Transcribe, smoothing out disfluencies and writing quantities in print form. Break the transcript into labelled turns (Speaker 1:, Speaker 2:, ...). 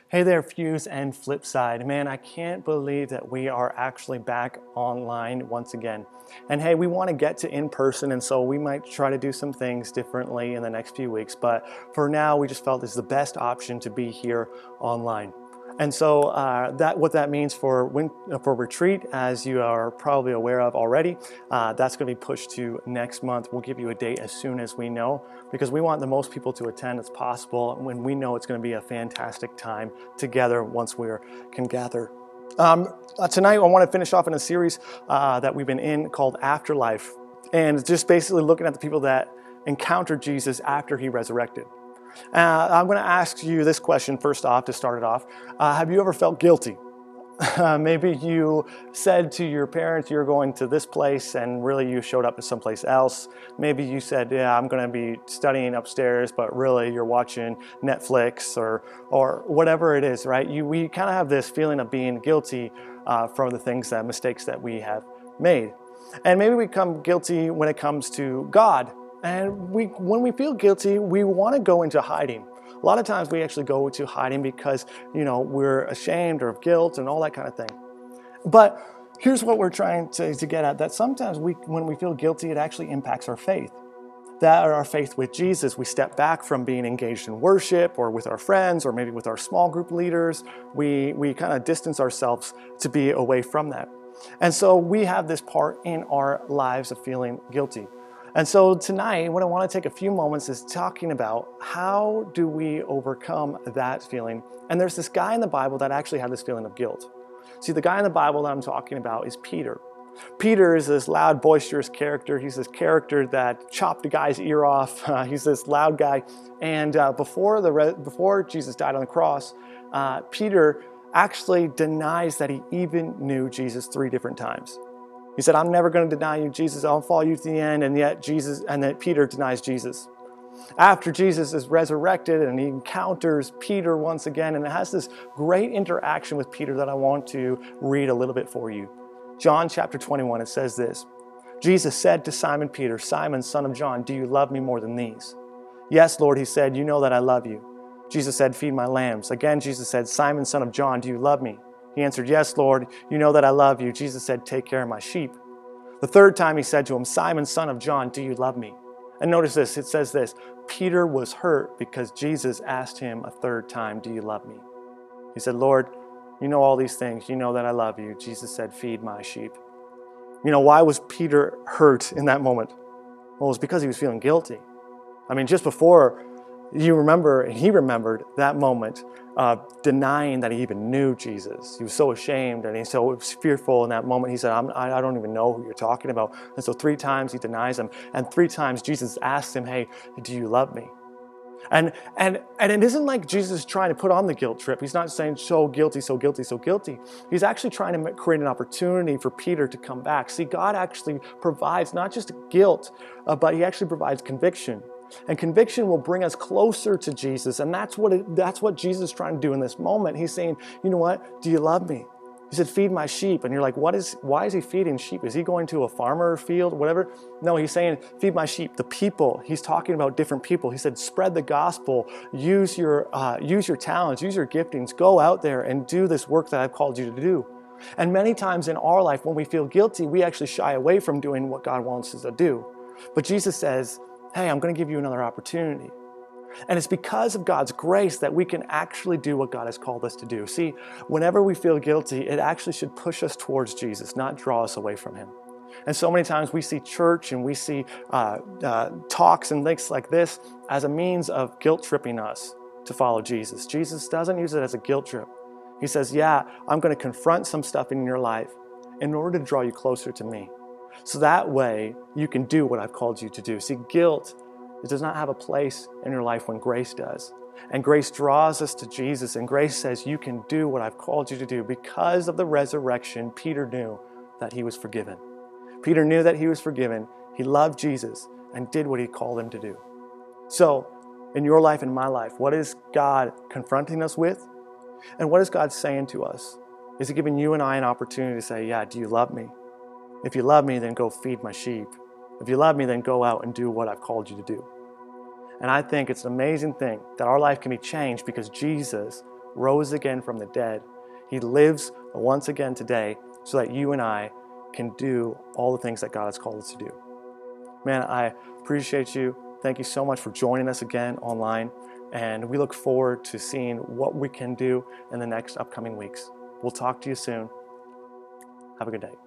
Speaker 1: Hey there, Fuse and Flipside. Man, I can't believe that we are actually back online once again. And hey, we want to get to in person, and so we might try to do some things differently in the next few weeks. But for now, we just felt this is the best option to be here online. And so what that means for retreat, as you are probably aware of already, that's going to be pushed to next month. We'll give you a date as soon as we know, because we want the most people to attend as possible when we know it's going to be a fantastic time together once we can gather. Tonight, I want to finish off in a series that we've been in called Afterlife, and just basically looking at the people that encountered Jesus after he resurrected. I'm going to ask you this question first off to start it off. Have you ever felt guilty? Maybe you said to your parents you're going to this place and really you showed up at someplace else. Maybe you said, yeah, I'm going to be studying upstairs, but really you're watching Netflix or whatever it is, right? We kind of have this feeling of being guilty from the mistakes that we have made. And maybe we become guilty when it comes to God. And when we feel guilty, we want to go into hiding. A lot of times we actually go into hiding because, we're ashamed or of guilt and all that kind of thing. But here's what we're trying to get at, that sometimes when we feel guilty, it actually impacts our faith. That our faith with Jesus, we step back from being engaged in worship or with our friends or maybe with our small group leaders. We kind of distance ourselves to be away from that. And so we have this part in our lives of feeling guilty. And so tonight, what I want to take a few moments is talking about how do we overcome that feeling. And there's this guy in the Bible that actually had this feeling of guilt. See, the guy in the Bible that I'm talking about is Peter. Peter is this loud, boisterous character. He's this character that chopped a guy's ear off. He's this loud guy. And before Jesus died on the cross, Peter actually denies that he even knew Jesus 3 different times. He said, I'm never going to deny you, Jesus. I'll follow you to the end. And yet Peter denies Jesus. After Jesus is resurrected and he encounters Peter once again, and it has this great interaction with Peter that I want to read a little bit for you. John chapter 21, it says this. Jesus said to Simon Peter, Simon, son of John, do you love me more than these? Yes, Lord, he said, you know that I love you. Jesus said, feed my lambs. Again, Jesus said, Simon, son of John, do you love me? He answered, yes, Lord, you know that I love you. Jesus said, take care of my sheep. The third time he said to him, Simon, son of John, do you love me? And notice this, it says this, Peter was hurt because Jesus asked him a third time, do you love me? He said, Lord, you know all these things. You know that I love you. Jesus said, feed my sheep. Why was Peter hurt in that moment? Well, it was because he was feeling guilty. Just before he remembered that moment denying that he even knew Jesus. He was so ashamed and he's so fearful in that moment. He said, I don't even know who you're talking about. And so 3 times he denies him. And 3 times Jesus asks him, hey, do you love me? And it isn't like Jesus is trying to put on the guilt trip. He's not saying so guilty, so guilty, so guilty. He's actually trying to create an opportunity for Peter to come back. See, God actually provides not just guilt, but he actually provides conviction. And conviction will bring us closer to Jesus. And that's what Jesus is trying to do in this moment. He's saying, you know what? Do you love me? He said, feed my sheep. And you're like, why is he feeding sheep? Is he going to a farmer field, whatever? No, he's saying, feed my sheep, the people. He's talking about different people. He said, spread the gospel, use your talents, use your giftings, go out there and do this work that I've called you to do. And many times in our life, when we feel guilty, we actually shy away from doing what God wants us to do. But Jesus says, hey, I'm going to give you another opportunity. And it's because of God's grace that we can actually do what God has called us to do. See, whenever we feel guilty, it actually should push us towards Jesus, not draw us away from him. And so many times we see church and we see talks and things like this as a means of guilt tripping us to follow Jesus. Jesus doesn't use it as a guilt trip. He says, yeah, I'm going to confront some stuff in your life in order to draw you closer to me. So that way you can do what I've called you to do. See, guilt, it does not have a place in your life when grace does. And grace draws us to Jesus, and grace says you can do what I've called you to do. Because of the resurrection, Peter knew that he was forgiven. Peter knew that he was forgiven. He loved Jesus and did what he called him to do. So, in your life and my life, what is God confronting us with? And what is God saying to us? Is he giving you and I an opportunity to say, yeah, do you love me? If you love me, then go feed my sheep. If you love me, then go out and do what I've called you to do. And I think it's an amazing thing that our life can be changed because Jesus rose again from the dead. He lives once again today so that you and I can do all the things that God has called us to do. Man, I appreciate you. Thank you so much for joining us again online. And we look forward to seeing what we can do in the next upcoming weeks. We'll talk to you soon. Have a good day.